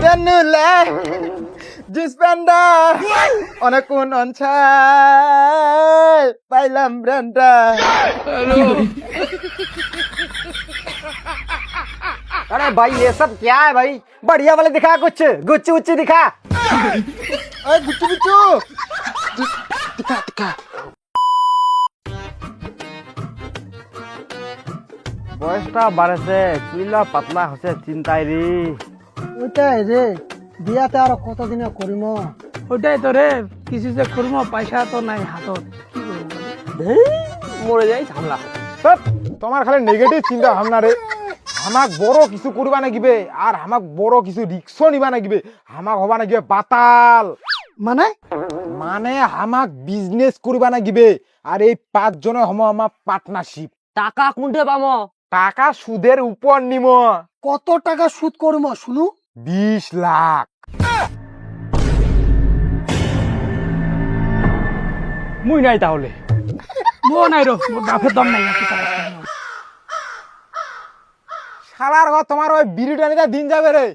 তেনুলে ডিসপেন্ডা অনেক কোন অনছাই পাইলাম ব্র্যান্ডা। अरे भाई ये सब क्या है भाई? बढ़िया वाले दिखा कुछ, गुच्ची उच्ची दिखा। এই গুচ্চু গুচ্চু টিকা টিকা। বয়সটা বাড়েছে, চুইলা পাতলা হচ্ছে চিন্তায় রে। ওইটাই রে, বিয়াতে আর কতদিনে করিম। ওইটাই তো রে, কিছু যে করবো, পয়সা তো নাই হাতত, কি করবো? মরে যাই ঝামলা। তোমার খালি নেগেটিভ চিন্তা ভাবনা রে। আমাক বড় কিছু করবা নাগিবে আর আমাক বড় কিছু রিক্সও নিবা নাগিবে। আমাক হবা নাগিবে বাতাল, মানে মানে আমাক বিজনেস করবা নাগিবে। আর এই 5 জনে হম আমার পার্টনারশিপ। টাকা কোনটে পামো? টাকা সুদের উপর নিম। কত টাকা সুদ করবো শুনু? 20 লাখ। মুই নাই তাহলে। মো নাই রো, মোর বাপের দম নাই এত টাকা। শালার ঘর তোমার ওই বিড়ি টানিতে দিন যাবে রে।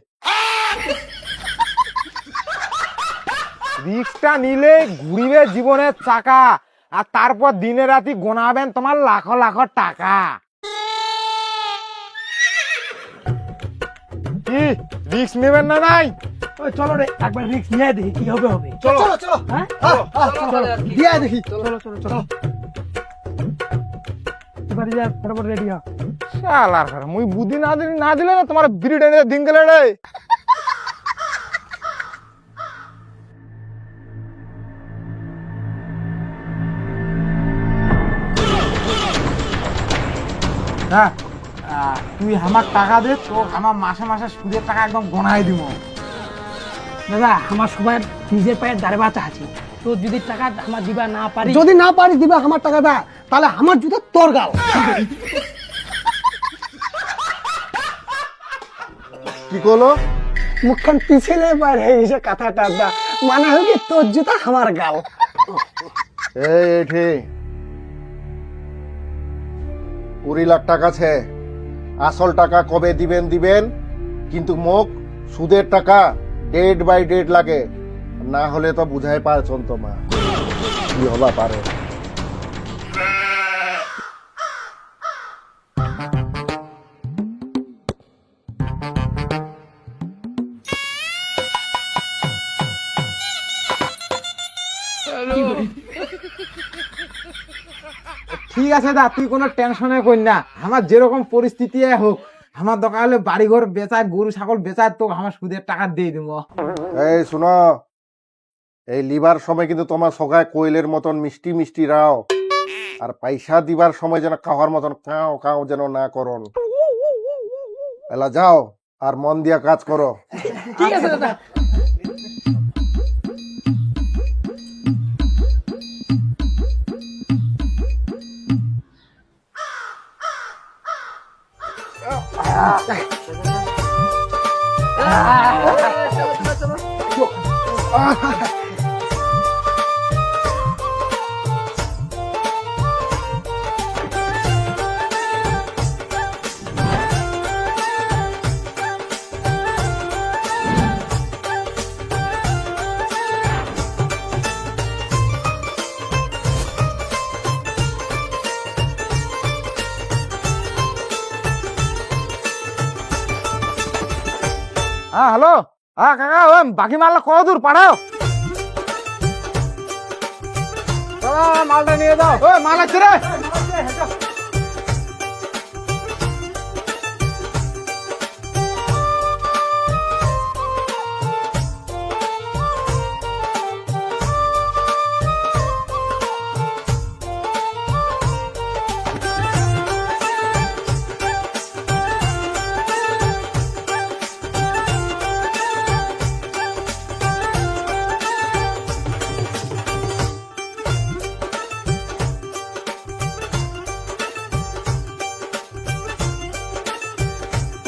রিক্সটা নিলে ঘুরিবে জীবনের চাকা, আর তারপর দিনে রাতি গোনাবেন তোমার লাখ লাখ টাকা। কি রিক্স নেবেন না? নাই ওই চলো রে, একবার রিক্স নিয়ে দেখি কি হবে হবে। চলো চলো হ্যাঁ চলো বিয়া দেখি। চলো চলো চলো, এবারে যা বরাবর রেডি হ। শালার ঘর মুই বুদ্ধি না দিলে না তোমার বিড়ি টানিতে দিন গেলে রে। হ্যাঁ, তুই আমার টাকা দে, তো আমার মাসে মাসে সুদের টাকা একদম গোনায় দিব। দাদা আমার সবার নিজের পায়ের দাঁড়ে বাঁচা আছে, তো যদি টাকা আমার দিবা না পারি, যদি না পারিস দিবা আমার টাকা দা, তাহলে আমার জুতো তোর গাল। কি করলো? মুখখান পিছলে বাইরে হয়ে গেছে কথাটা দা, মানে হল কি তোর জুতা আমার গাল। এই ঠিক 20 লাখ টাকা আছে। আসল টাকা কবে দিবেন, কিন্তু মুখ সুদের টাকা ডেট বাই ডেট লাগে, না হলে তো বুঝাই পারছন তোমা কি হবা পারে। ঠিক আছে দা, তুই কোনো টেনশনে কর না। আমার যেরকম পরিস্থিতি হোক, আমার দরকার হলে বাড়িঘর বেচায়, গরু ছাগল বেচায়, তো আমার সুদের টাকা দিয়ে দিব। এই শুনো, এই লিবার সময় কিন্তু তোমার সগায় কোয়েলের মতন মিষ্টি মিষ্টি রাও, আর পয়সা দিবার সময় যেন খাওয়ার মতন কাও কাও যেন না করন। এলা যাও আর মন দিয়া কাজ করো। ঠিক আছে দাদা। হ্যাঁ হ্যালো, হ্যাঁ কাকা, ওই বাকি মালটা কত দূর পাঠাও? চলো মালটা নিয়ে যাও। ওই মাল আছে রে।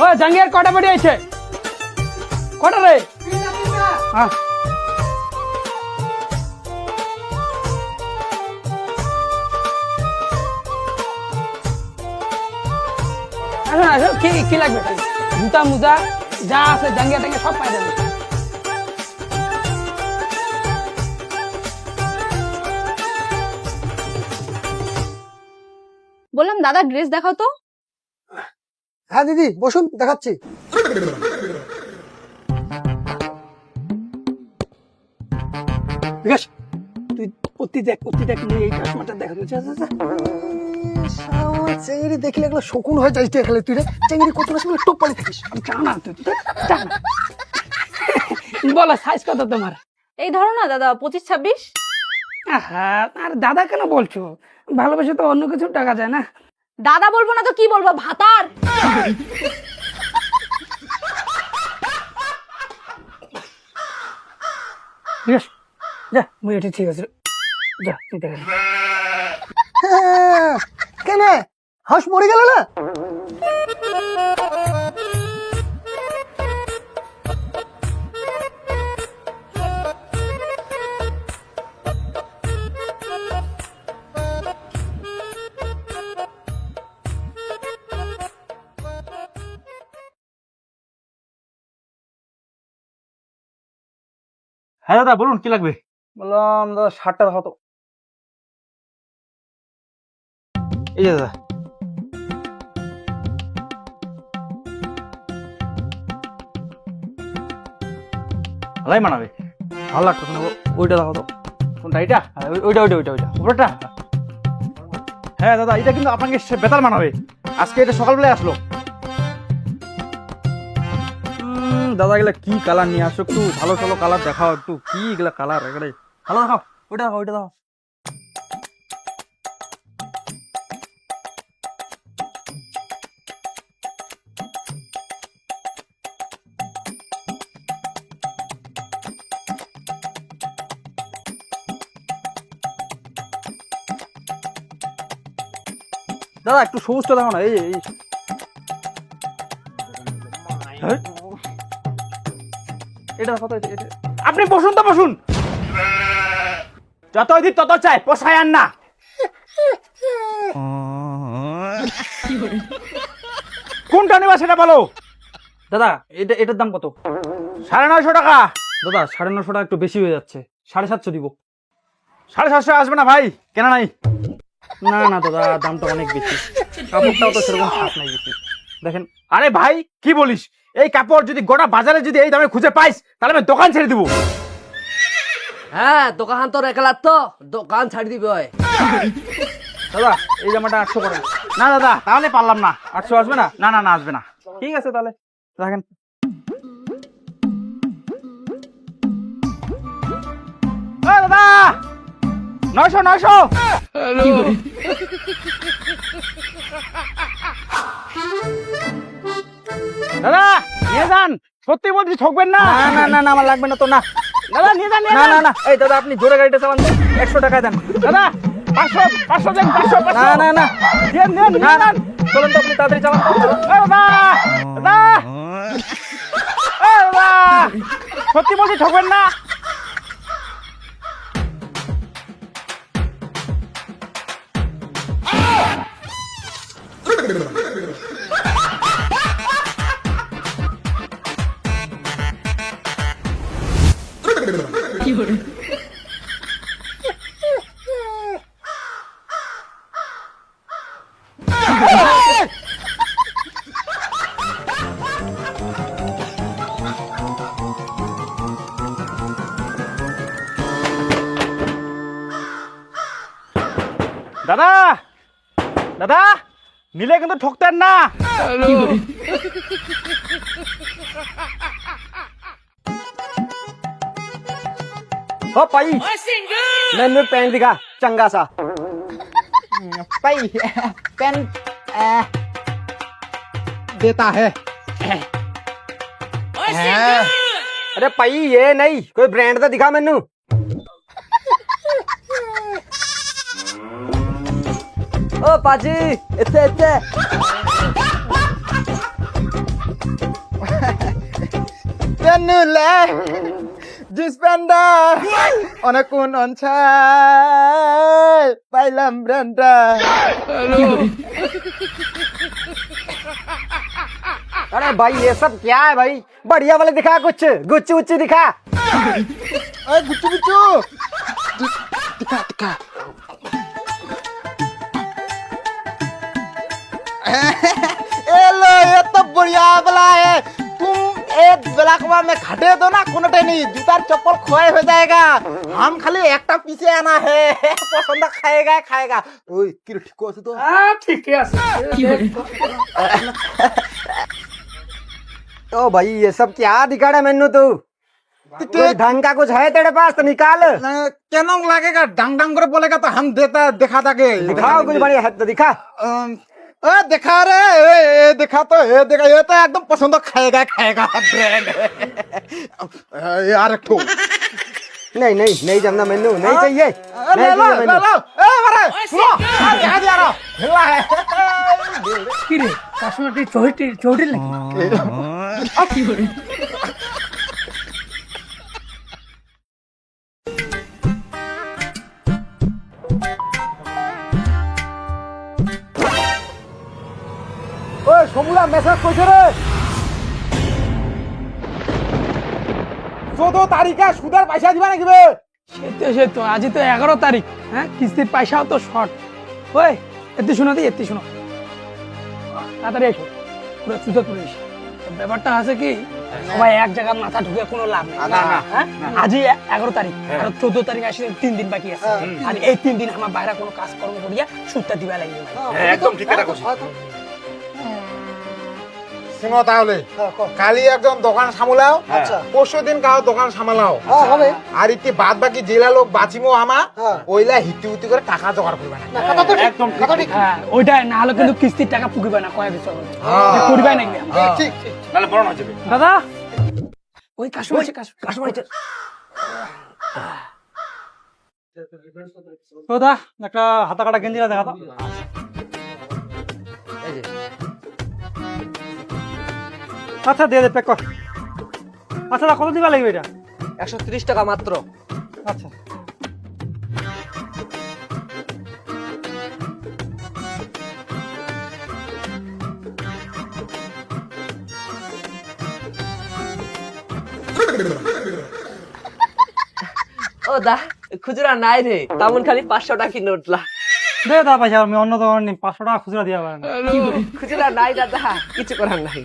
ও জাঙ্গিয়ার কটা বাড়ি আছে? কটা রে? হ্যাঁ কি কি লাগবে? জুতা মুজা যা আছে জাঙ্গিয়া টাঙ্গিয়া সব পাই যাবে। বললাম দাদা ড্রেস দেখাও তো। হ্যাঁ দিদি বসুন, দেখাচ্ছি। বিকাশ তুই প্রতি দেখ নিয়ে এই চশমাটা দেখা তুই আমার চেঙ্গিরি দেখলে এগুলো শকুন হয়ে যাইতে খেলে তুই রে। চেঙ্গিরি কত সময় টোপ পালি থাকিস। জানা তুই বলো সাইজ কত তোমার? এই ধরো না দাদা 25-26। হ্যাঁ আর দাদা কেন বলছো? ভালোবেসে তো অন্য কিছু টাকা যায় না। দাদা বলবো না তো কি বলবো, ভাতার। বিকাশ যা মুই এটা ঠিক আছে যা তুই দেখা। হ্যাঁ, কেন হাঁস মরে গেল না? হ্যাঁ দাদা বলুন কি লাগবে? বললাম দাদা শার্টটা দেখাও তো। এই যে দাদা। ভালোই মানাবে। ভালো লাগতো না, ওইটা দেখাও তো। কোনটা এটা? ওইটা উপরটা। হ্যাঁ দাদা এটা কিন্তু আপনাকে বেতাল মানাবে। আজকে এটা সকালবেলায় আসলো। দাদা এগুলা কি কালার নিয়ে আসো, একটু ভালো ভালো কালার দেখাও, একটু কি এগুলা কালার এগুলো ভালো দেখাও। ওইটা দেখাও। দাদা একটু সবুজটা দেখো না। এই এটা দেখো তো, আপনি বসুন তো বসুন। যত দিন তত চাই, পোষায় আর না। কোনটা নেবা সেটা বলো। দাদা এটার দাম কত? 950 টাকা। দাদা 950 টাকা একটু বেশি হয়ে যাচ্ছে, 750 দিব। 750 আসবে না ভাই, কেনা নাই। না দাদা দামটা অনেক বেশি, কাপড়টাও তো সেরকম খারাপ নাই বেশি। দেখেন। আরে ভাই কি বলিস, এই কাপড় যদি গোটা বাজারে যদি এই দামে খুঁজে পাইস তাহলে আমি দোকান ছেড়ে দিব। হ্যাঁ দোকান তো একলা তো দোকান ছাড়ি দিবে। দাদা এই জামাটা 800 করে। না দাদা তাহলে পারলাম না। 800 আসবে না? না আসবে না। ঠিক আছে তাহলে রাখেন। দাদা 900 দাদা নিয়ে যান। সত্যি বলছি ঠকবেন না। না আমার লাগবে না তো। না দাদা নিয়ে যান। না এই দাদা আপনি জোরে গাড়িটা চালান তো, 100 টাকা দেন। দাদা 500 দেন। 500 না দেন। চলুন তো আপনি তাড়াতাড়ি চালান। দাদা সত্যি বলছি ঠকবেন না। দাদা নিলে কিন্তু ঠকতেন না। हो पाई मैंने पैंट दिखा चंगा सा। पाई पेन देता है। अरे भाई ये नहीं, कोई ब्रांड तो दिखा मैनू। ओ पाजी इत्थे পেনুলে জিস প্যান্ডা অনেক কোন অনছাই পাইলাম ব্র্যান্ডা। अरे भाई ये सब क्या है भाई? बढ़िया वाले दिखा कुछ, गुच्ची उच्ची दिखा। গুচ্ছু গুচ্ছু लो ये तो बढ़िया वाला है। तुम एक ब्लैक में घटे दो ना, कोनो नहीं, जूतार चप्पल खोए हो जाएगा। हम खाली एक पीछे आना है, पसंद खाएगा खाएगा। ओए की ठीक আছে তো? ঠিক আছে ओ भाई ये सब क्या दिखा रहा है मैनू तू? कोई ढंग का कुछ है तेरे पास तो निकाल। কেন লাগেगा? डंग डंग करे बोलेगा तो हम देता देखा था के दिखाओ कुछ बढ़िया है तो दिखा। देखा रे, ए देखा तो ये देखा, ये तो एकदम पसंद खाएगा खाएगा ब्रांड यार। एक ठो नहीं नहीं नहीं जमना मैनू, नहीं चाहिए, नहीं ले लो चाहिए ले मैनू। लो। ए अरे सुनो, आ जा रहा हिला है। কি রে কাস্টমারটি চৌটি নাকি কি করে ওই সমুলা মেসেজ কইছে রে, 14 তারিখে সুদের পয়সা দিবা নাকি বে? সে তো আজই তো 11 তারিখ, হ্যাঁ কিস্তির পয়সাও তো শর্ট। ওই এতে শোনো দি, এতে শোনো, তাড়াতাড়ি এসো, পুরো সুযোগ করে এসো। ব্যাপারটা আছে কি, সবাই এক জায়গায় মাথা ঢুকে কোনো লাভ নেই। হ্যাঁ? আজই 11 তারিখ, আর 14 তারিখ আসলে 3 দিন বাকি আছে। আর এই 3 দিন আমার বাইরে কোনো কাজকর্ম করিয়া সুদটা দিবা লাগবে। একদম ঠিক কথা কইছিস। শুনো তাহলে, কালি একজন দোকান সামলাও, পরশু দিন কাও দোকান সামলাও, আর ইতি বাদ বাকি জেলা লোক বাঁচিমো আমা, ওইলা হিতি হিতি করে টাকা জোগাড় করবে না। একদম ঠিক। হ্যাঁ ওইটা না হলে কিন্তু কিস্তির টাকা পুকিবে না, কয়ে দিতে হবে। করিবাই নাকি ঠিক নালে বড় হয়ে যাবে। দাদা? ওই কাস্টমার কাস্টমার দাদা একটা হাতা কাটা গেঞ্জি দেখা তো। আচ্ছা দিয়ে দে, প্যাক কর। আচ্ছা কত দিবা লাগবে এটা? 130 টাকা মাত্র। আচ্ছা ও দা খুচরা নাই রে, তেমন খালি 500 টাকা নোটলা। দে দা পয়সা, আমি অন্য দোকান নিই, 500 টাকা খুচরা দিয়া পারেন। খুচরা নাই দাদা, কিছু করার নাই,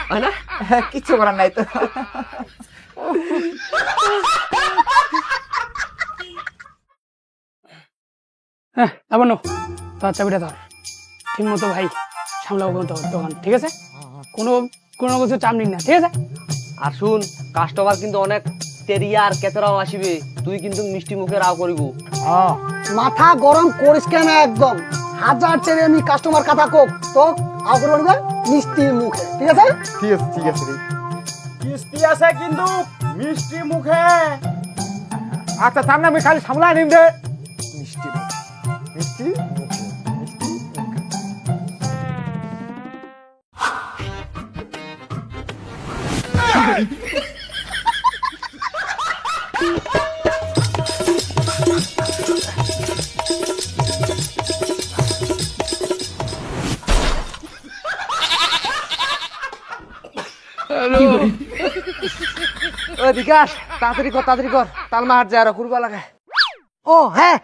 হয় না? কিছু করার নাই তো। হ্যাঁ আবার নো, তার চাবিটা ধর, ঠিক মতো ভাই সামলাবো দোকান, ঠিক আছে? কোনো কোনো কিছু চাপ নিন না, ঠিক আছে? আর শুন, কাস্টমার কিন্তু অনেক তেরিয়া আর কেতরাও আসিবে, তুই কিন্তু মিষ্টি মুখে রাও করিব। মাথা গরম করিস কেন একদম? হাজার চেয়ে আমি কাস্টমার কথা কোক তো আও করবে মিষ্টি মুখে, ঠিক আছে? ঠিক আছে ঠিক আছে রে। কিস্তি আছে কিন্তু মিষ্টি মুখে। আচ্ছা সামনে আমি খালি সামলাই নিম দে। মিষ্টি মুখে, মিষ্টি মুখে, মিষ্টি মুখে। ও বিকাশ, তাড়াতাড়ি কর, তালমা হাট যায় আর কুরবা লাগায়। ও হ্যাঁ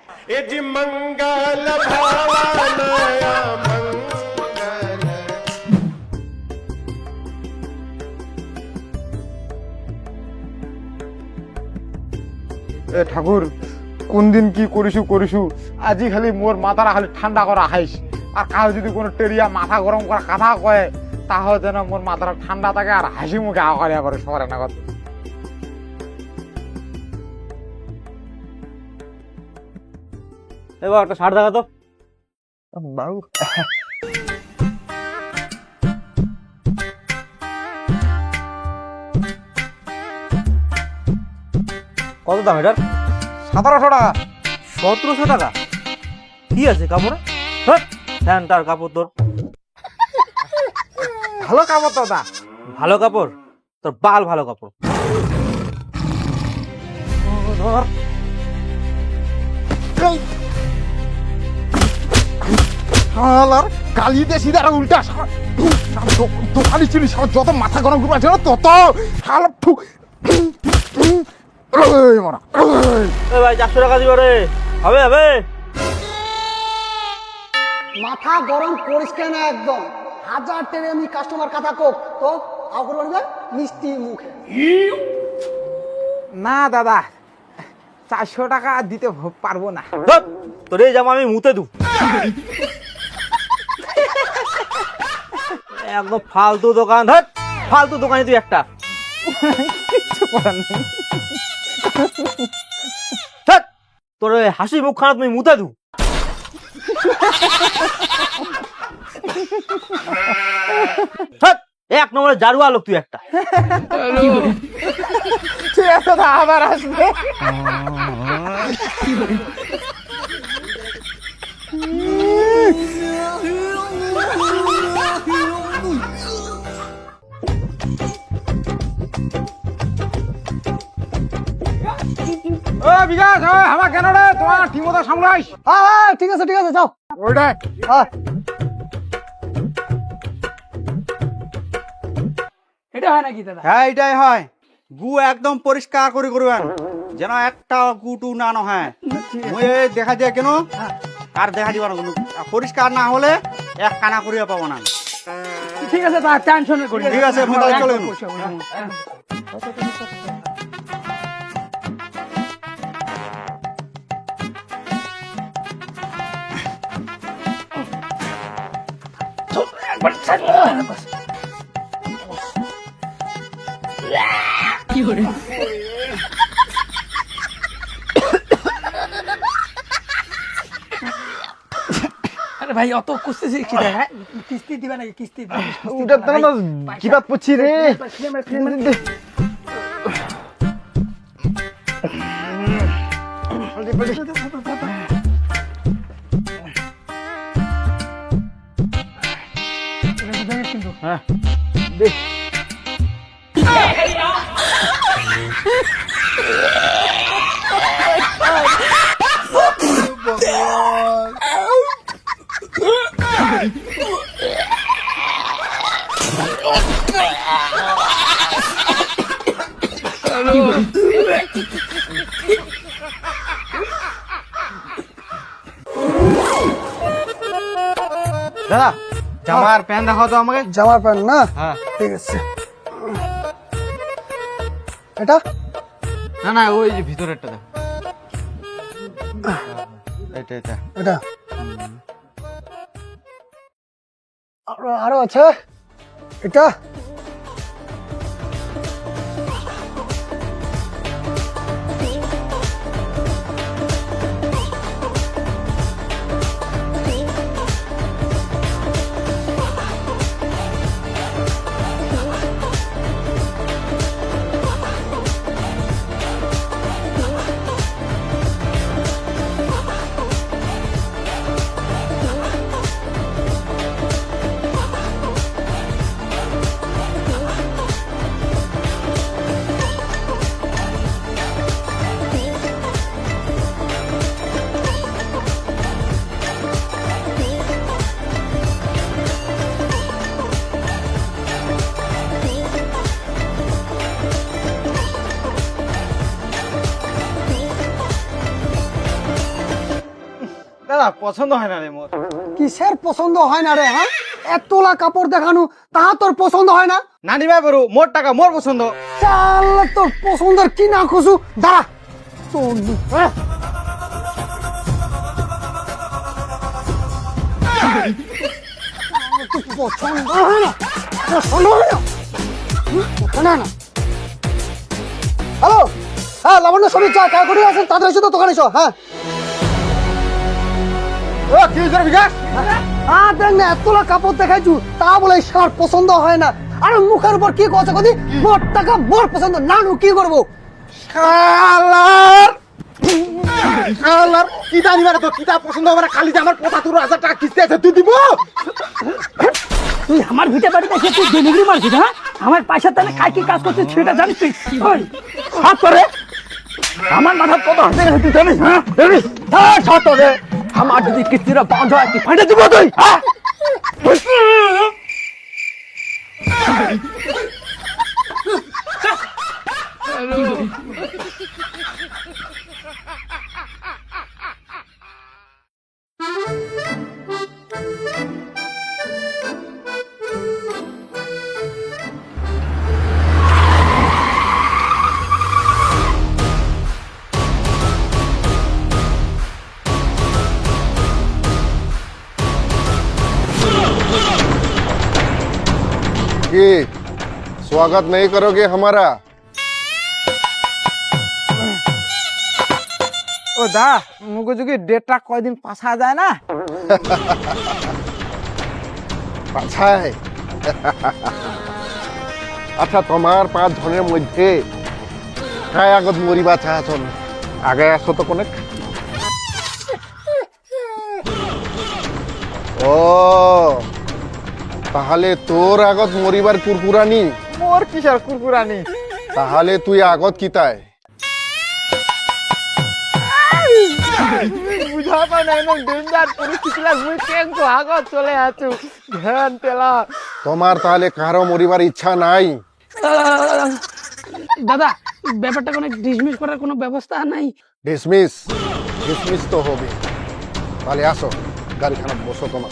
এ ঠাকুর, কোন দিন কি করিসু, আজি খালি মোর মাথাটা খালি ঠান্ডা করা হাইস। আর কাউ যদি কোনো টেরিয়া মাথা গরম করা কথা কয়, তাহলে যেন মোর মাথাটা ঠান্ডা থাকে আর হাসি মুখে আওয়ারিয়া করে সবার নাগত। এবার একটা শার্ট দেখা তো। বাবু কত দাম এটার? 1700 টাকা। 1700 টাকা? কি আছে কাপড়ে? ফ্যানটার কাপড় তোর ভালো কাপড় তো দা। ভালো কাপড়? তোর বাল ভালো কাপড়। ধর শালার গালি দিয়ে সিধা আর উল্টা দোকানি ছিল যত মাথা গরম করবার ছিল তত শালা মারা ভাই 400 টাকা দিব রে, হবে হবে। মাথা গরম করিস কেন একদম, হাজার টেনে আমি কাস্টমার কথা কোক তো আও করে বলবে মিষ্টি মুখে। না দাদা 400 টাকা দিতে পারবো না। তোর এই জামা আমি মুতে দু, একদম ফালতু দোকান, ধর ফালতু দোকানে তুই একটা। কিচ্ছু করার নেই। ধ্যাৎ, তোর ওই হাসি মুখ খানা তুমি মুতে দু। ধ্যাৎ, এক নম্বরে জারুয়া লোক তুই একটা। ঠিক আছে দাদা, আবার আসবে। ও বিকাশ, আমার কেন রে তোমার ঠিক মতো সামলাইস। হ্যাঁ হ্যাঁ ঠিক আছে যাও। ওইটাই হ্যাঁ এটা হয় নাকি দাদা? হ্যাঁ এটাই হয়, গু একদম পরিষ্কার করে করবেন যেন একটা গুটু না হয়। দেখা যায় কেন আর দেখা দিবা না, পরিষ্কার না হলে এক কানা করিয়া পাবো না। ঠিক আছে তা টেনশন করি না। ঠিক আছে, আমি তাহলে চলে গেলাম। আরে ভাই অত কুস্তি শিখছি না, হ্যাঁ কিস্তি দিবা নাকি? কিস্তি ওটার তো না কি বাত করছি রে। হ্যাঁ দাদা, জামার প্যান্ট দেখাও তো আমাকে। জামার প্যান্ট না, হ্যাঁ ঠিক আছে। এটা না না, ওই যে ভিতরেরটা দেখো, এটা এটা এটা আরো আছে এটা। দাদা পছন্দ হয় না রে মোর। কিসের পছন্দ হয় না রে? হ্যাঁ এক তোলা কাপড় দেখানো তাহা তোর পছন্দ হয় না? না নিবা পারো, মোর টাকা মোর পছন্দ। চাল তোর পছন্দের কি না খুশু দাঁড়া তোর হ্যাঁ? তোর পছন্দ হয় না, পছন্দ হয় না, পছন্দ হয় না। হ্যালো, হ্যাঁ লাবণ্য সবই চা কা করে আছেন, তাদের এসে তো দোকানে এসো। হ্যাঁ ও কি হয়েছে রে বিকাশ? দেখ না এতলা কাপড় দেখাইছু তা বলে সার পছন্দ হয় না। আর মুখের উপর কি কথা কদি মোর টাকা মোর পছন্দ না, নু কি করবো? শালার শালার কি জানি মানে তো কিতা পছন্দ হবে না, খালি যে আমার ৭৫,০০০ টাকা কিস্তি আছে তুই দিব। তুই আমার ভিটে বাড়িতে এসে তুই ডেলিভারি মারছিস? হ্যাঁ আমার পয়সা তাহলে খাই কি কাজ করছিস সেটা জানিস তুই? ওই হাত করে আমার মাথা কত হাতে তুই জানিস? হ্যাঁ জানিস? হাত করে আমার যদি কিস্তিটা বন্ধ হয় কি ফাইটে দিব তুই হ্যাঁ? कि स्वागत नहीं करोगे हमारा? ও দা মুখে যদি ডেটটা কয়দিন পাশা যায় না আচ্ছা আচ্ছা তোমার 5 জনের মধ্যে কায় আগত মরিবা চাহাছন আগে আসো তো কোনে ও তাহলে তোর আগত মরিবার কুরকুরানি মোর কিসের কুরকুরানি তাহলে তুই আগত কিতায় বুঝা পাই না এমন ডেঞ্জার পরিস্থিতি লাগবে কেন আগত চলে আছো ধ্যান তেলা তোমার তাহলে কারো মরিবার ইচ্ছা নাই দাদা ব্যাপারটা কোনো ডিসমিস করার কোনো ব্যবস্থা নাই? ডিসমিস ডিসমিস তো হবে তাহলে আসো গাড়িখানা বসো তোমার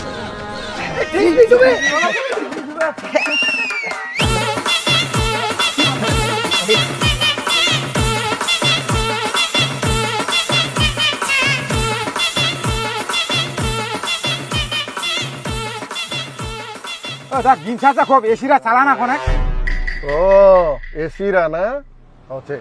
ও দা গিনছাটা খুব এসিরা চালানা কোনে ও এসিরা না হচ্ছে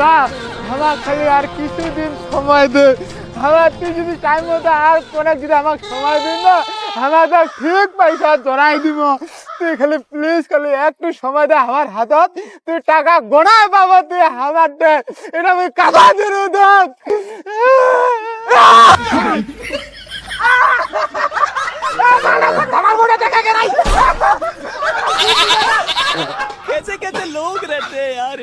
দা আমার খালি আর কিছুদিন সময় দে আমার তুই যদি টাইম মতো আর কোনে যদি আমাকে সময় দিন না আমার তো ঠিক পয়সা জড়াই দিব তুই খালি প্লিজ খালি একটু সময় দে আমার হাতত তুই টাকা গোনায় পাবো তুই আমার দে এটা আমি কাবা দিন দেখ আমার মনে দেখা গেলাই कैसे कैसे लोग रहते हैं यार